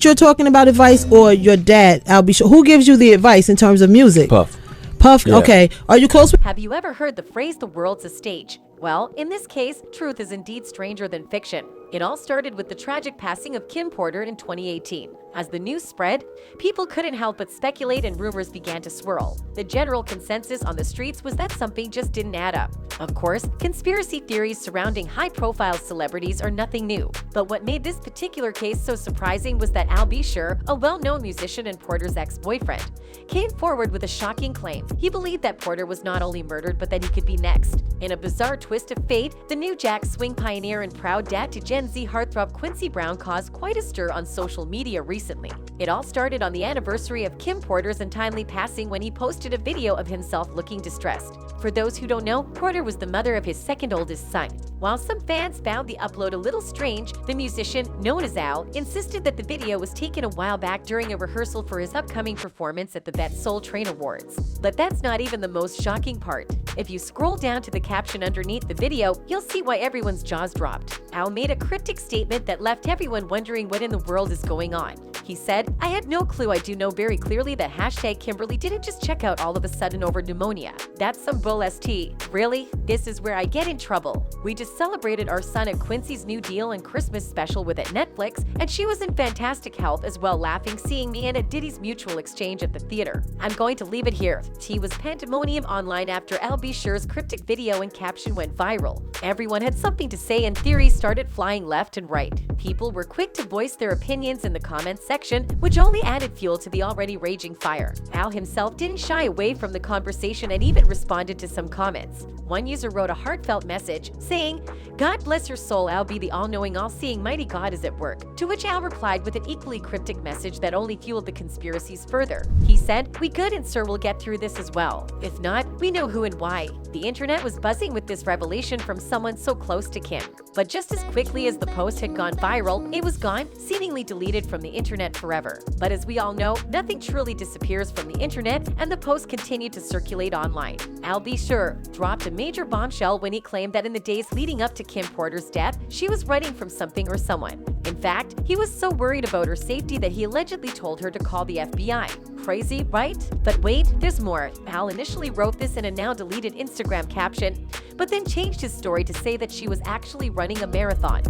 that you're talking about advice, or your dad, I'll be sure? Who gives you the advice in terms of music? Puff, yeah. Okay. Are you close with... Have you ever heard the phrase, the world's a stage? Well, in this case, truth is indeed stranger than fiction. It all started with the tragic passing of Kim Porter in 2018. As the news spread, people couldn't help but speculate and rumors began to swirl. The general consensus on the streets was that something just didn't add up. Of course, conspiracy theories surrounding high-profile celebrities are nothing new. But what made this particular case so surprising was that B Sure, a well-known musician and Porter's ex-boyfriend, came forward with a shocking claim. He believed that Porter was not only murdered, but that he could be next. In a bizarre twist of fate, the New Jack Swing pioneer and proud dad to Gen Z heartthrob Quincy Brown caused quite a stir on social media recently. It all started on the anniversary of Kim Porter's untimely passing when he posted a video of himself looking distressed. For those who don't know, Porter was the mother of his second oldest son. While some fans found the upload a little strange, the musician, known as Al, insisted that the video was taken a while back during a rehearsal for his upcoming performance at the Vert Soul Train Awards. But that's not even the most shocking part. If you scroll down to the caption underneath the video, you'll see why everyone's jaws dropped. Al made a cryptic statement that left everyone wondering what in the world is going on. He said, "I had no clue. I do know very clearly that #Kimberly didn't just check out all of a sudden over pneumonia. That's some bull st. Really? This is where I get in trouble. We just celebrated our son at Quincy's New Deal and Christmas special with at Netflix, and she was in fantastic health as well, laughing seeing me and at Diddy's mutual exchange at the theater. I'm going to leave it here." T was pandemonium online after B Sure's cryptic video and caption went viral. Everyone had something to say and theories started flying left and right. People were quick to voice their opinions in the comments section, which only added fuel to the already raging fire. Al himself didn't shy away from the conversation and even responded to some comments. One user wrote a heartfelt message saying, "God bless your soul, Al, be the all-knowing, all-seeing mighty God is at work." To which Al replied with an equally cryptic message that only fueled the conspiracies further. He said, "We good and sir will get through this as well. If not, we know who and why." The internet was buzzing with this revelation from someone so close to Kim. But just as quickly as the post had gone viral, it was gone, seemingly deleted from the internet forever. But as we all know, nothing truly disappears from the internet, and the post continued to circulate online. B Sure dropped a major bombshell when he claimed that in the days leading up to Kim Porter's death, she was running from something or someone. In fact, he was so worried about her safety that he allegedly told her to call the FBI. Crazy, right? But wait, there's more. Al initially wrote this in a now-deleted Instagram caption, but then changed his story to say that she was actually running a marathon.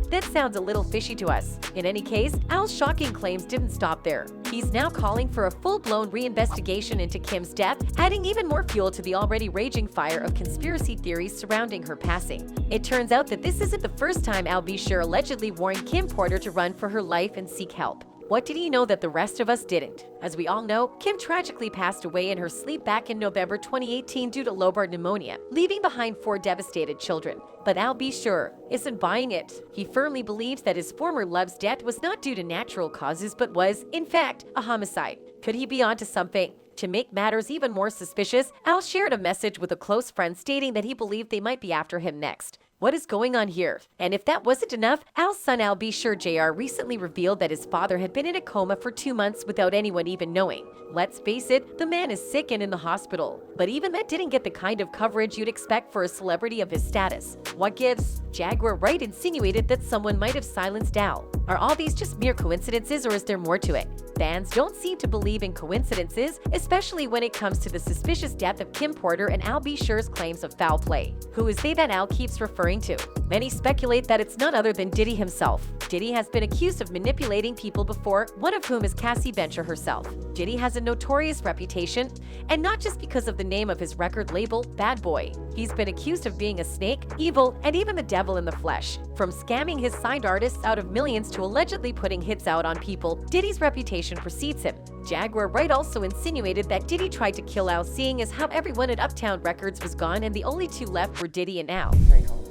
That sounds a little fishy to us. In any case, Al's shocking claims didn't stop there. He's now calling for a full-blown reinvestigation into Kim's death, adding even more fuel to the already raging fire of conspiracy theories surrounding her passing. It turns out that this isn't the first time B Sure allegedly warned Kim Porter to run for her life and seek help. What did he know that the rest of us didn't? As we all know, Kim tragically passed away in her sleep back in November 2018 due to lobar pneumonia, leaving behind 4 devastated children. But B Sure isn't buying it. He firmly believes that his former love's death was not due to natural causes, but was, in fact, a homicide. Could he be onto something? To make matters even more suspicious, Al shared a message with a close friend stating that he believed they might be after him next. What is going on here? And if that wasn't enough, Al's son B Sure Jr. recently revealed that his father had been in a coma for 2 months without anyone even knowing. Let's face it, the man is sick and in the hospital. But even that didn't get the kind of coverage you'd expect for a celebrity of his status. What gives? Jaguar Wright insinuated that someone might have silenced Al. Are all these just mere coincidences, or is there more to it? Fans don't seem to believe in coincidences, especially when it comes to the suspicious death of Kim Porter and B Sure's claims of foul play. Who is they that Al keeps referring to? Many speculate that it's none other than Diddy himself. Diddy has been accused of manipulating people before, one of whom is Cassie Venture herself. Diddy has a notorious reputation, and not just because of the name of his record label, Bad Boy. He's been accused of being a snake, evil, and even the devil in the flesh. From scamming his signed artists out of millions to allegedly putting hits out on people, Diddy's reputation precedes him. Jaguar Wright also insinuated that Diddy tried to kill Al, seeing as how everyone at Uptown Records was gone and the only 2 left were Diddy and Al.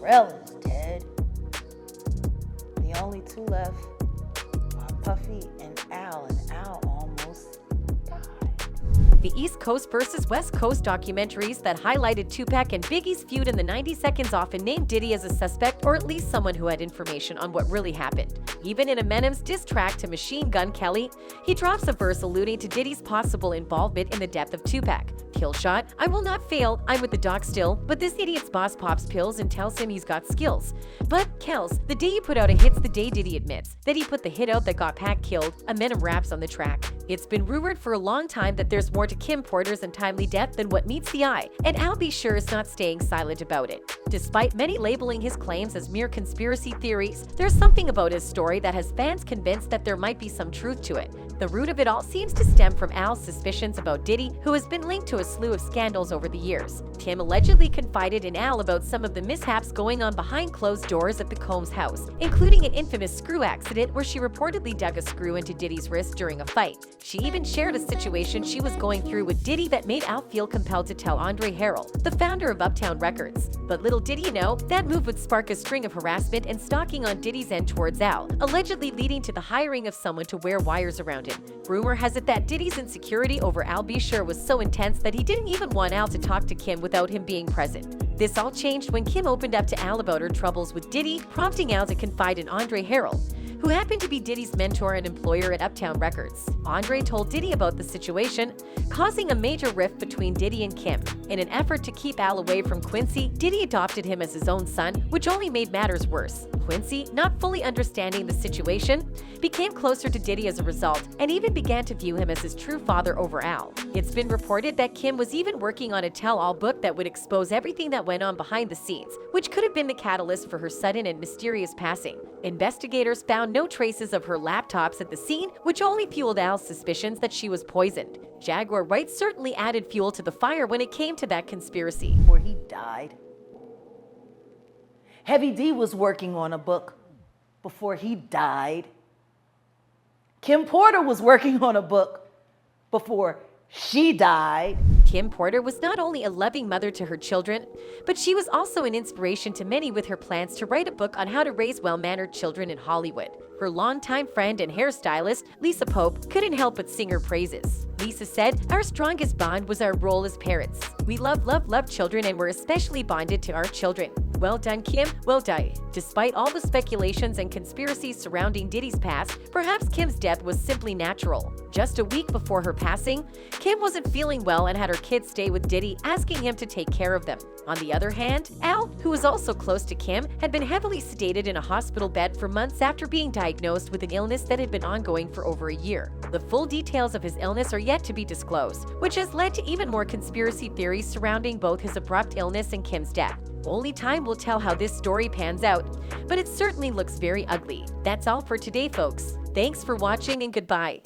Real is dead. The only 2 left are Puffy and Al almost died. The East Coast versus West Coast documentaries that highlighted Tupac and Biggie's feud in the 90 seconds often named Diddy as a suspect, or at least someone who had information on what really happened. Even in Eminem's diss track to Machine Gun Kelly, he drops a verse alluding to Diddy's possible involvement in the death of Tupac. kill shot. I will not fail. I'm with the doc still. But this idiot's boss pops pills and tells him he's got skills. But, Kels, the day you put out a hit's the day Diddy admits that he put the hit out that got Pac killed, Eminem raps on the track. It's been rumored for a long time that there's more to Kim Porter's untimely death than what meets the eye, and Al B Sure is not staying silent about it. Despite many labeling his claims as mere conspiracy theories, there's something about his story that has fans convinced that there might be some truth to it. The root of it all seems to stem from Al's suspicions about Diddy, who has been linked to a slew of scandals over the years. Kim allegedly confided in Al about some of the mishaps going on behind closed doors at the Combs house, including an infamous screw accident where she reportedly dug a screw into Diddy's wrist during a fight. She even shared a situation she was going through with Diddy that made Al feel compelled to tell Andre Harrell, the founder of Uptown Records. But little did he know, that move would spark a string of harassment and stalking on Diddy's end towards Al, allegedly leading to the hiring of someone to wear wires around him. Rumor has it that Diddy's insecurity over Al B Sure was so intense that he didn't even want Al to talk to Kim without him being present. This all changed when Kim opened up to Al about her troubles with Diddy, prompting Al to confide in Andre Harrell, who happened to be Diddy's mentor and employer at Uptown Records. Andre told Diddy about the situation, causing a major rift between Diddy and Kim. In an effort to keep Al away from Quincy, Diddy adopted him as his own son, which only made matters worse. Quincy, not fully understanding the situation, became closer to Diddy as a result, and even began to view him as his true father over Al. It's been reported that Kim was even working on a tell-all book that would expose everything that went on behind the scenes, which could have been the catalyst for her sudden and mysterious passing. Investigators found no traces of her laptops at the scene, which only fueled Al's suspicions that she was poisoned. Jaguar Wright certainly added fuel to the fire when it came to that conspiracy. Before he died, Heavy D was working on a book before he died. Kim Porter was working on a book before she died. Kim Porter was not only a loving mother to her children, but she was also an inspiration to many with her plans to write a book on how to raise well-mannered children in Hollywood. Her longtime friend and hairstylist, Lisa Pope, couldn't help but sing her praises. Lisa said, "Our strongest bond was our role as parents. We love children and we're especially bonded to our children. Well done, Kim. Well done." Despite all the speculations and conspiracies surrounding Diddy's past, perhaps Kim's death was simply natural. Just a week before her passing, Kim wasn't feeling well and had her kids stay with Diddy, asking him to take care of them. On the other hand, Al, who was also close to Kim, had been heavily sedated in a hospital bed for months after being diagnosed with an illness that had been ongoing for over a year. The full details of his illness are yet to be disclosed, which has led to even more conspiracy theories surrounding both his abrupt illness and Kim's death. Only time will tell how this story pans out, but it certainly looks very ugly. That's all for today, folks. Thanks for watching and goodbye.